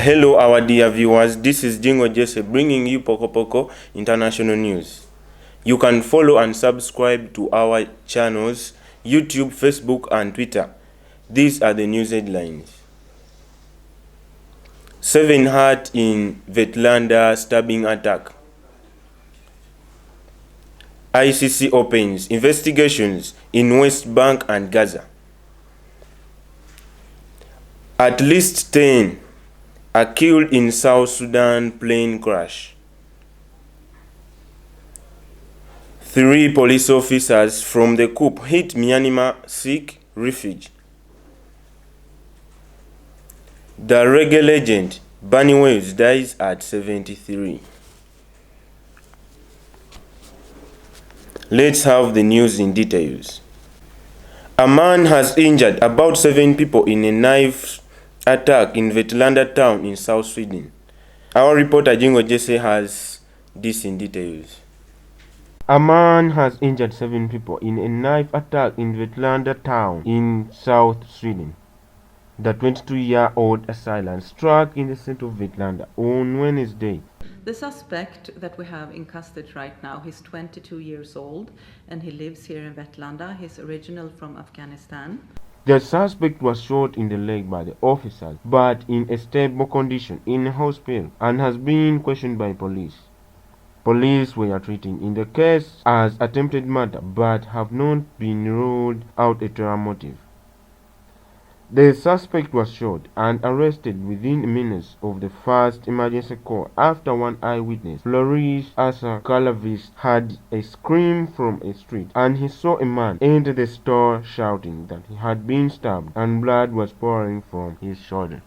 Hello our dear viewers, this is Jingo Jesse bringing you Poko Poko International News. You can follow and subscribe to our channels, YouTube, Facebook and Twitter. These are the news headlines. 7 hurt in Vetlanda stubbing attack. ICC opens investigations in West Bank and Gaza. At least 10 are killed in South Sudan plane crash. 3 police officers from the coup hit Myanmar seek refuge. The reggae legend Bunny Waves dies at 73. Let's have the news in details. A man has injured about 7 people in a knife attack in Vetlanda town in South Sweden. Our reporter Jingo Jesse has this in details. A man has injured 7 people in a knife attack in Vetlanda town in South Sweden. The 22-year-old assailant struck in the center of Vetlanda on Wednesday. The suspect that we have in custody right now, he's 22 years old and he lives here in Vetlanda. He's original from Afghanistan. The suspect was shot in the leg by the officers, but in a stable condition in a hospital and has been questioned by police. Police were treating in the case as attempted murder, but have not been ruled out a terror motive. The suspect was shot and arrested within minutes of the first emergency call after one eyewitness, Floris Asa Kalavis, heard a scream from a street and he saw a man enter the store shouting that he had been stabbed and blood was pouring from his shoulder.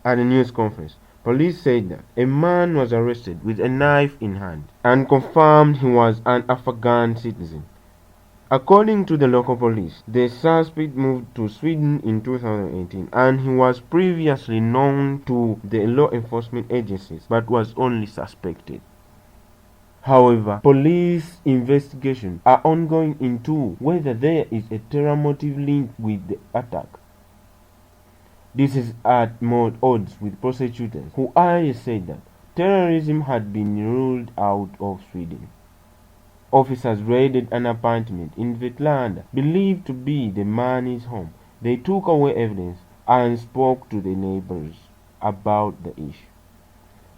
At a news conference, police said that a man was arrested with a knife in hand and confirmed he was an Afghan citizen. According to the local police, the suspect moved to Sweden in 2018 and he was previously known to the law enforcement agencies but was only suspected. However, police investigations are ongoing into whether there is a terror motive linked with the attack. This is at more odds with prosecutors who earlier said that terrorism had been ruled out of Sweden. Officers raided an apartment in Vetlanda, believed to be the man's home. They took away evidence and spoke to the neighbors about the issue.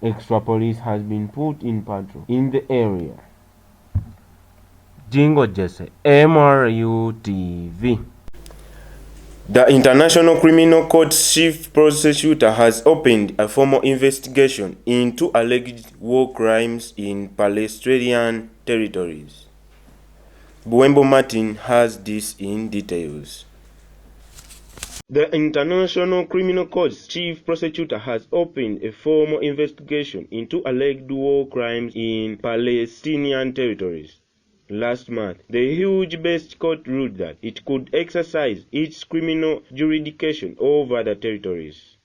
Extra police has been put in patrol in the area. Jingo Jesse, MRU TV. The International Criminal Court's chief prosecutor has opened a formal investigation into alleged war crimes in Palestinian territories. Buembo Martin has this in details. The International Criminal Court's chief prosecutor has opened a formal investigation into alleged war crimes in Palestinian territories. Last month, the huge-based court ruled that it could exercise its criminal jurisdiction over the territories.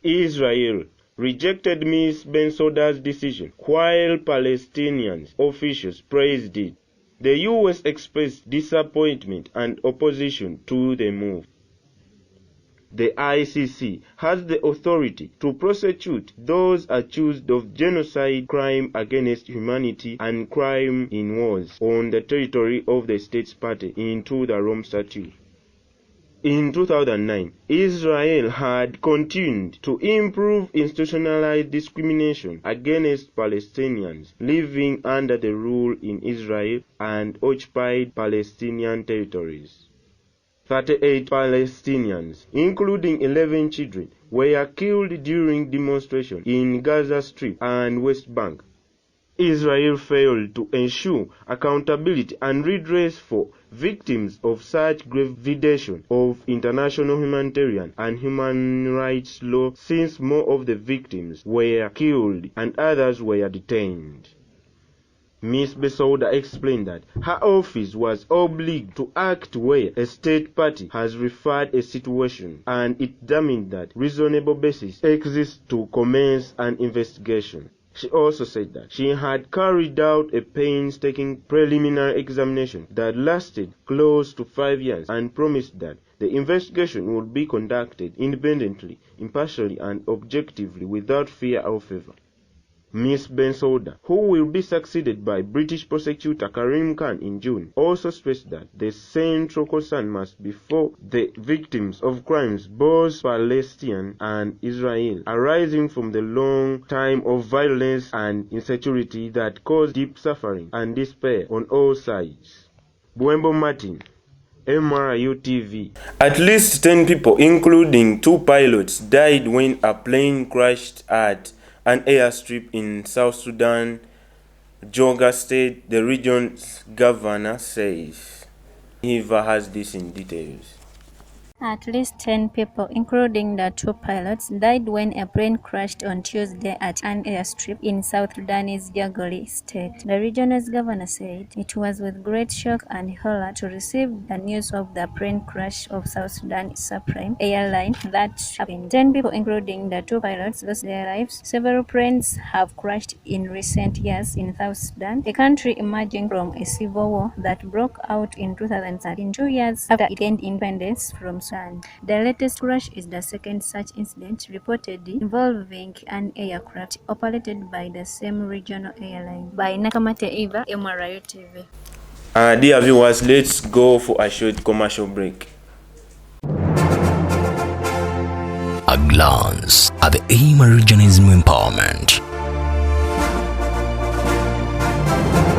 Israel rejected Ms. Bensouda's decision, while Palestinian officials praised it. The U.S. expressed disappointment and opposition to the move. The ICC has the authority to prosecute those accused of genocide, crime against humanity, and crime in wars on the territory of the states party into the Rome Statute. In 2009, Israel had continued to improve institutionalized discrimination against Palestinians living under the rule in Israel and occupied Palestinian territories. 38 Palestinians, including 11 children, were killed during demonstrations in Gaza Strip and West Bank. Israel failed to ensure accountability and redress for victims of such grave violation of international humanitarian and human rights law, since more of the victims were killed and others were detained. Ms. Bensouda explained that her office was obliged to act where a state party has referred a situation, and it determined that reasonable basis exists to commence an investigation. She also said that she had carried out a painstaking preliminary examination that lasted close to 5 years and promised that the investigation would be conducted independently, impartially, and objectively without fear or favor. Ms. Bensouda, who will be succeeded by British prosecutor Karim Khan in June, also stressed that the central concern must be for the victims of crimes, both Palestinian and Israel, arising from the long time of violence and insecurity that caused deep suffering and despair on all sides. Buembo Martin, MRU TV. At least 10 people, including 2 pilots, died when a plane crashed at an airstrip in South Sudan, Joga State, the region's governor says. Eva has this in details. At least 10 people, including the 2 pilots, died when a plane crashed on Tuesday at an airstrip in South Sudan's Jonglei State. The regional's governor said it was with great shock and horror to receive the news of the plane crash of South Sudan Supreme Airline that happened. 10 people, including the 2 pilots, lost their lives. Several planes have crashed in recent years in South Sudan, a country emerging from a civil war that broke out in 2013, 2 years after it gained independence from Sudan. The latest crash is the second such incident reportedly involving an aircraft operated by the same regional airline. By Nakamate Eva, MRU TV. Dear viewers, let's go for a short commercial break. A glance at the Americanism empowerment.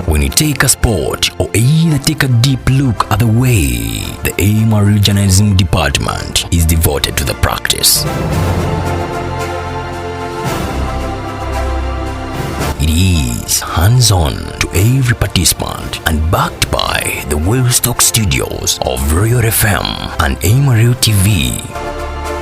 When you take a sport or either take a deep look at the way the Americanism department is devoted to the practice. It is hands-on to every participant and backed by the well-stocked studios of Royal FM and MRU TV.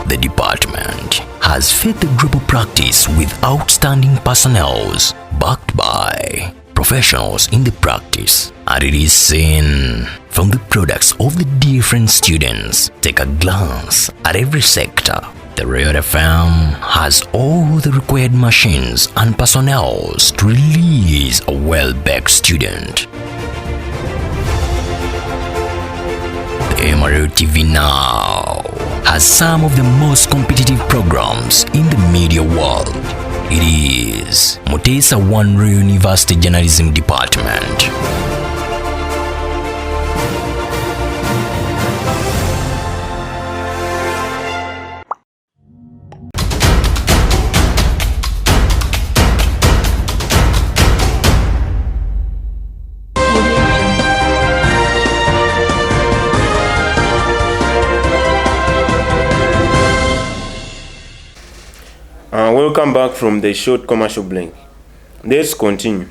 The department has fed the group of practice with outstanding personnel backed by professionals in the practice, and it is seen from the products of the different students. Take a glance at every sector. The Royal FM has all the required machines and personnel to release a well-backed student. The MRU TV now has some of the most competitive programs in the media world. It is Mutesa One Royal University Journalism Department. Welcome back from the short commercial break. Let's continue.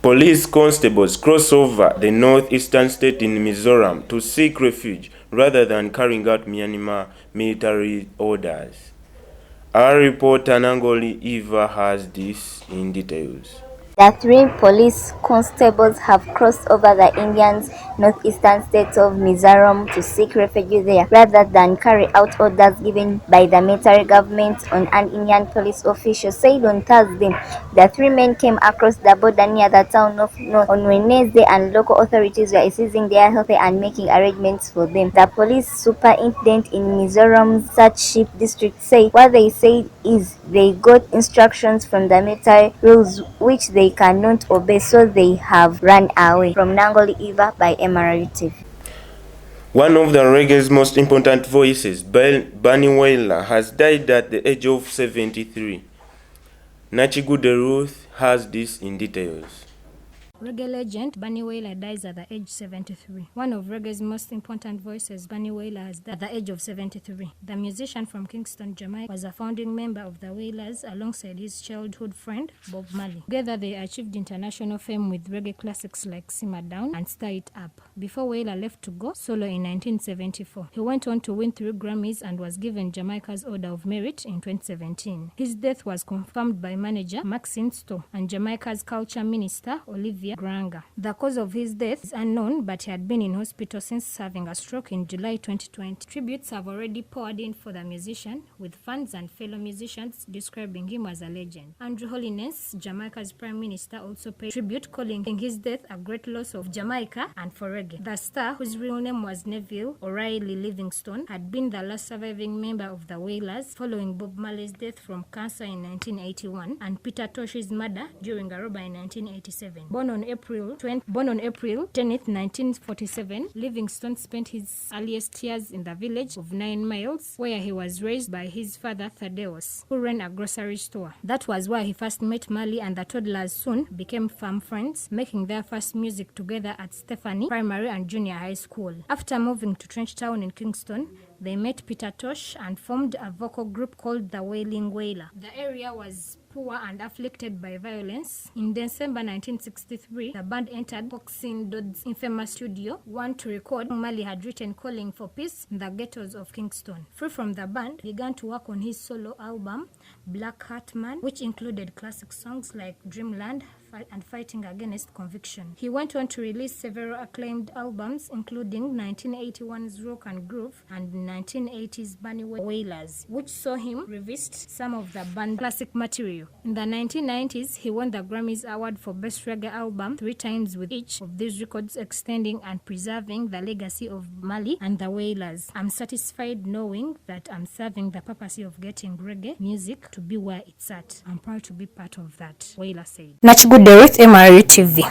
Police constables cross over the northeastern state in Mizoram to seek refuge rather than carrying out Myanmar military orders. Our reporter Nangoli Eva has this in details. The 3 police constables have crossed over the Indian's northeastern state of Mizoram to seek refuge there, rather than carry out orders given by the military government on an Indian police official said on Thursday. The 3 men came across the border near the town of North on Wednesday, and local authorities were assessing their health and making arrangements for them. The police superintendent in Mizoram's Satship district said what they said is they got instructions from the military rules which they cannot obey, so they have run away. From Nangoli Eva by MRU TV. One of the reggae's most important voices, Bunny Wailer, has died at the age of 73. Nachigude Ruth has this in details. Reggae legend Bunny Wailer dies at the age 73. One of reggae's most important voices, Bunny Wailer, has died at the age of 73. The musician from Kingston, Jamaica, was a founding member of the Wailers alongside his childhood friend, Bob Marley. Together, they achieved international fame with reggae classics like Simmer Down and Stir It Up. Before Wailer left to go solo in 1974, he went on to win 3 Grammys and was given Jamaica's Order of Merit in 2017. His death was confirmed by manager Maxine Stowe and Jamaica's culture minister, Olivia Xavier Granga. The cause of his death is unknown, but he had been in hospital since having a stroke in July 2020. Tributes have already poured in for the musician, with fans and fellow musicians describing him as a legend. Andrew Holness, Jamaica's Prime Minister, also paid tribute, calling his death a great loss of Jamaica and for reggae. The star, whose real name was Neville O'Reilly Livingstone, had been the last surviving member of the Wailers following Bob Marley's death from cancer in 1981 and Peter Tosh's murder during a robbery in 1987. Born on April 10, 1947, Livingstone spent his earliest years in the village of 9 Miles, where he was raised by his father Thaddeus, who ran a grocery store. That was where he first met Marley, and the toddlers soon became firm friends, making their first music together at Stephanie Primary and Junior High School. After moving to Trenchtown in Kingston, they met Peter Tosh and formed a vocal group called the Wailing Wailer. The area was poor and afflicted by violence. In December 1963, the band entered Coxsone Dodd's infamous Studio 1 to record Marley had written Calling for Peace in the ghettos of Kingston. Free from the band, he began to work on his solo album, Black Heart Man, which included classic songs like Dreamland and Fighting Against Conviction. He went on to release several acclaimed albums, including 1981's Rock and Groove and 1980's Bunny Wailers, which saw him revisit some of the band's classic material. In the 1990s, he won the Grammys Award for Best Reggae Album 3 times, with each of these records extending and preserving the legacy of Marley and the Wailers. I'm satisfied knowing that I'm serving the purpose of getting reggae music to be where it's at. I'm proud to be part of that, Wailer said. Nachigude with MRU TV.